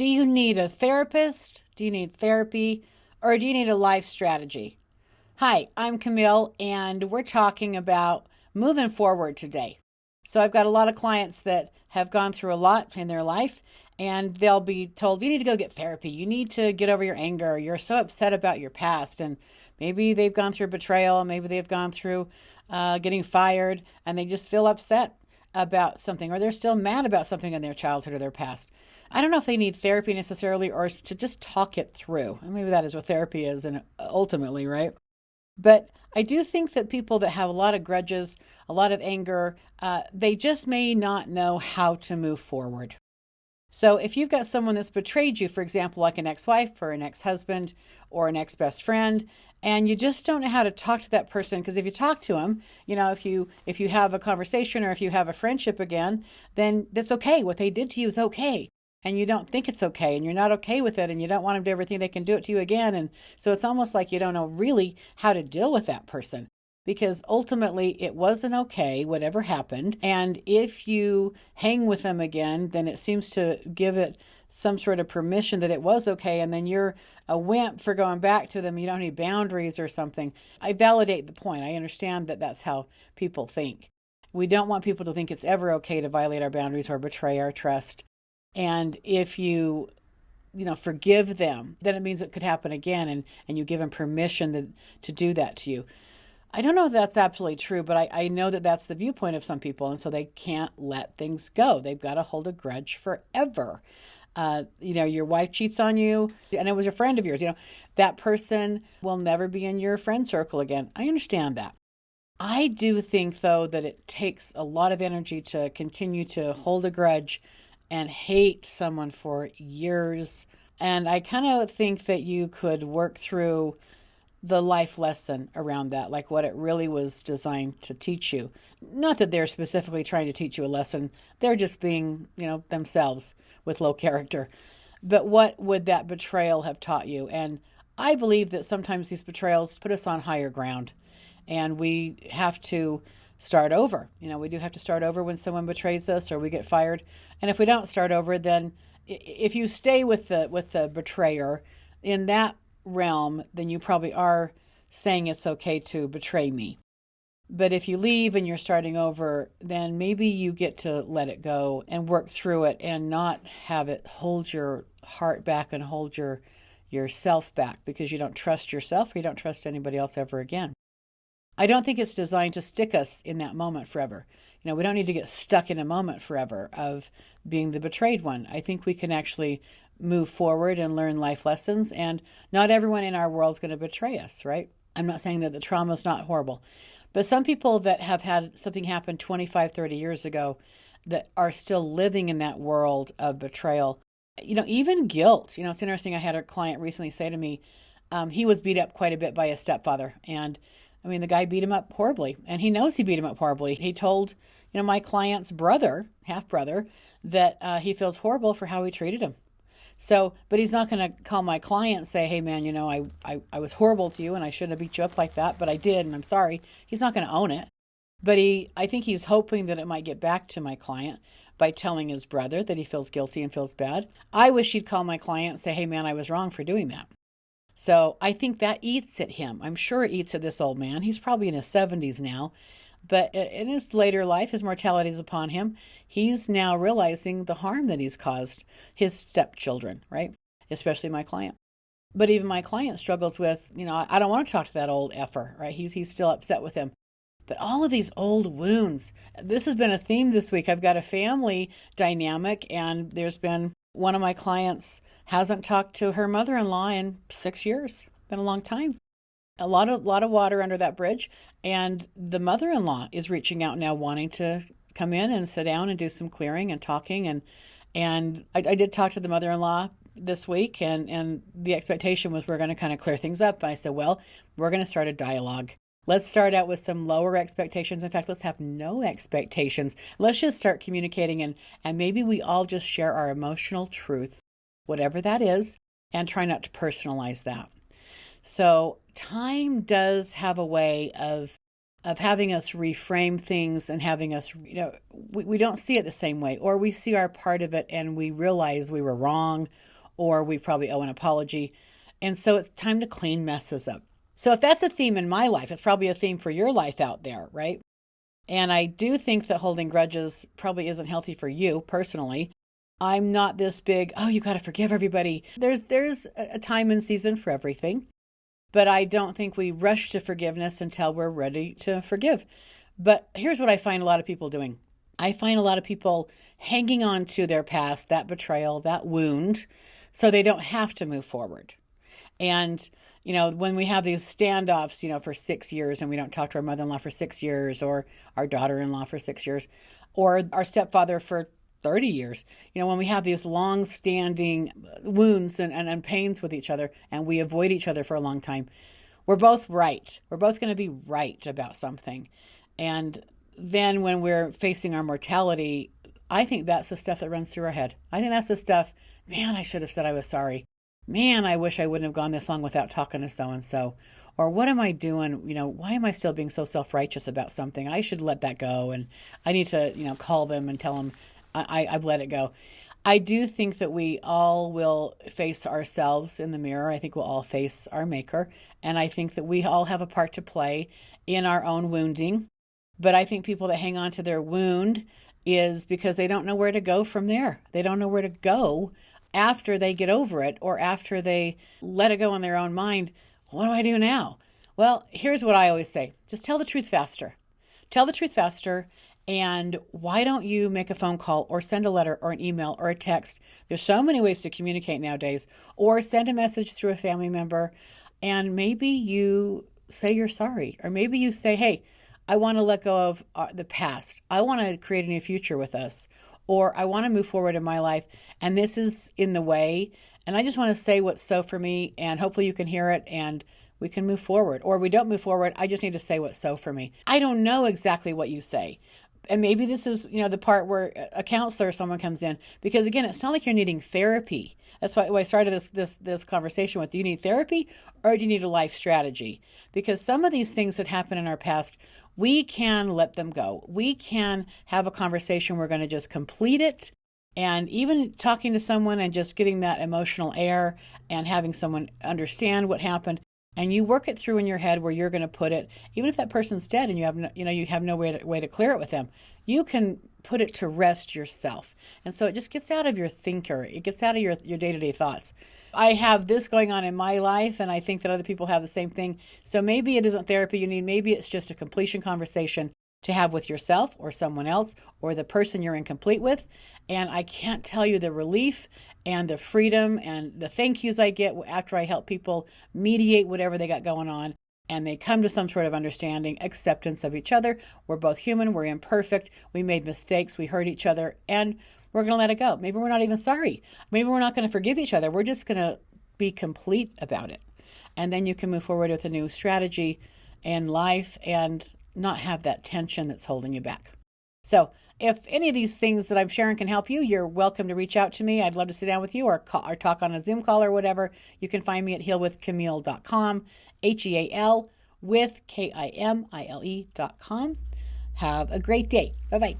Do you need a therapist? Do you need therapy? Or do you need a life strategy? Hi, I'm Kimile, and we're talking about moving forward today. So I've got a lot of clients that have gone through a lot in their life, and they'll be told, you need to go get therapy. You need to get over your anger. You're so upset about your past. And maybe they've gone through betrayal. Maybe they've gone through getting fired, and they just feel upset about something, or they're still mad about something in their childhood or their past. I don't know if they need therapy necessarily, or to just talk it through. And maybe that is what therapy is, and ultimately, right? But I do think that people that have a lot of grudges, a lot of anger, they just may not know how to move forward. So if you've got someone that's betrayed you, for example, like an ex-wife or an ex-husband or an ex-best friend, and you just don't know how to talk to that person, because if you talk to them, if you have a conversation or if you have a friendship again, then that's okay. What they did to you is okay. And you don't think it's okay, and you're not okay with it, and you don't want them to ever think they can do it to you again. And so it's almost like you don't know really how to deal with that person, because ultimately it wasn't okay, whatever happened. And if you hang with them again, then it seems to give it some sort of permission that it was okay. And then you're a wimp for going back to them. You don't need boundaries or something. I validate the point. I understand that that's how people think. We don't want people to think it's ever okay to violate our boundaries or betray our trust. And if you forgive them, then it means it could happen again, and you give them permission to do that to you. I don't know if that's absolutely true, but I know that that's the viewpoint of some people, and so they can't let things go. They've got to hold a grudge forever. Your wife cheats on you, and it was a friend of yours. That person will never be in your friend circle again. I understand that. I do think, though, that it takes a lot of energy to continue to hold a grudge and hate someone for years. And I kind of think that you could work through the life lesson around that, like what it really was designed to teach you. Not that they're specifically trying to teach you a lesson. They're just being, themselves with low character. But what would that betrayal have taught you? And I believe that sometimes these betrayals put us on higher ground, and we have to start over. We do have to start over when someone betrays us or we get fired. And if we don't start over, then if you stay with the betrayer in that realm, then you probably are saying it's okay to betray me. But if you leave and you're starting over, then maybe you get to let it go and work through it and not have it hold your heart back and hold yourself back, because you don't trust yourself or you don't trust anybody else ever again. I don't think it's designed to stick us in that moment forever. We don't need to get stuck in a moment forever of being the betrayed one. I think we can actually move forward and learn life lessons, and not everyone in our world is going to betray us, right? I'm not saying that the trauma is not horrible, but some people that have had something happen 25, 30 years ago that are still living in that world of betrayal, even guilt. It's interesting. I had a client recently say to me, he was beat up quite a bit by his stepfather, and the guy beat him up horribly, and he knows he beat him up horribly. He told, my client's brother, half-brother, that he feels horrible for how he treated him. So, but he's not going to call my client and say, hey, man, I was horrible to you and I shouldn't have beat you up like that, but I did, and I'm sorry. He's not going to own it. But I think he's hoping that it might get back to my client by telling his brother that he feels guilty and feels bad. I wish he'd call my client and say, hey, man, I was wrong for doing that. So I think that eats at him. I'm sure it eats at this old man. He's probably in his 70s now. But in his later life, his mortality is upon him. He's now realizing the harm that he's caused his stepchildren, right? Especially my client. But even my client struggles with, I don't want to talk to that old effer, right? He's still upset with him. But all of these old wounds, this has been a theme this week. I've got a family dynamic, and there's been one of my clients hasn't talked to her mother-in-law in 6 years. Been a long time. A lot of water under that bridge. And the mother-in-law is reaching out now, wanting to come in and sit down and do some clearing and talking. And I did talk to the mother-in-law this week, and the expectation was we're going to kind of clear things up. And I said, well, we're going to start a dialogue. Let's start out with some lower expectations. In fact, let's have no expectations. Let's just start communicating, and maybe we all just share our emotional truth, whatever that is, and try not to personalize that. So time does have a way of having us reframe things and having us, we don't see it the same way, or we see our part of it and we realize we were wrong, or we probably owe an apology. And so it's time to clean messes up. So if that's a theme in my life, it's probably a theme for your life out there, right? And I do think that holding grudges probably isn't healthy for you personally. I'm not this big, oh, you got to forgive everybody. There's a time and season for everything. But I don't think we rush to forgiveness until we're ready to forgive. But here's what I find a lot of people doing. I find a lot of people hanging on to their past, that betrayal, that wound, so they don't have to move forward. And, when we have these standoffs, for 6 years and we don't talk to our mother-in-law for 6 years, or our daughter-in-law for 6 years, or our stepfather for 30 years, when we have these long-standing wounds and pains with each other and we avoid each other for a long time, we're both right. We're both going to be right about something. And then when we're facing our mortality, I think that's the stuff that runs through our head. I think that's the stuff, man, I should have said I was sorry. Man, I wish I wouldn't have gone this long without talking to so-and-so. Or what am I doing? Why am I still being so self-righteous about something? I should let that go. And I need to, call them and tell them I've let it go. I do think that we all will face ourselves in the mirror. I think we'll all face our maker. And I think that we all have a part to play in our own wounding. But I think people that hang on to their wound is because they don't know where to go from there. They don't know where to go after they get over it, or after they let it go in their own mind. What do I do now? Well, here's what I always say. Just tell the truth faster. Tell the truth faster. And why don't you make a phone call or send a letter or an email or a text? There's so many ways to communicate nowadays. Or send a message through a family member. And maybe you say you're sorry. Or maybe you say, hey, I want to let go of the past. I want to create a new future with us. Or I want to move forward in my life, and this is in the way. And I just want to say what's so for me, and hopefully you can hear it and we can move forward. Or we don't move forward. I just need to say what's so for me. I don't know exactly what you say. And maybe this is, the part where a counselor or someone comes in, because again, it's not like you're needing therapy. That's why I started this conversation with, do you need therapy or do you need a life strategy? Because some of these things that happen in our past, we can let them go. We can have a conversation. We're going to just complete it. And even talking to someone and just getting that emotional air and having someone understand what happened. And you work it through in your head where you're going to put it, even if that person's dead and you have no way to clear it with them, you can put it to rest yourself. And so it just gets out of your thinker. It gets out of your day-to-day thoughts. I have this going on in my life, and I think that other people have the same thing. So maybe it isn't therapy you need. Maybe it's just a completion conversation to have with yourself or someone else or the person you're incomplete with. And I can't tell you the relief and the freedom and the thank yous I get after I help people mediate whatever they got going on, and they come to some sort of understanding, acceptance of each other. We're both human. We're imperfect. We made mistakes. We hurt each other, and we're going to let it go. Maybe we're not even sorry. Maybe we're not going to forgive each other. We're just going to be complete about it. And then you can move forward with a new strategy in life and not have that tension that's holding you back. So if any of these things that I'm sharing can help you, you're welcome to reach out to me. I'd love to sit down with you or talk on a Zoom call or whatever. You can find me at healwithkimile.com, HEAL with KIMILE.com. Have a great day. Bye-bye.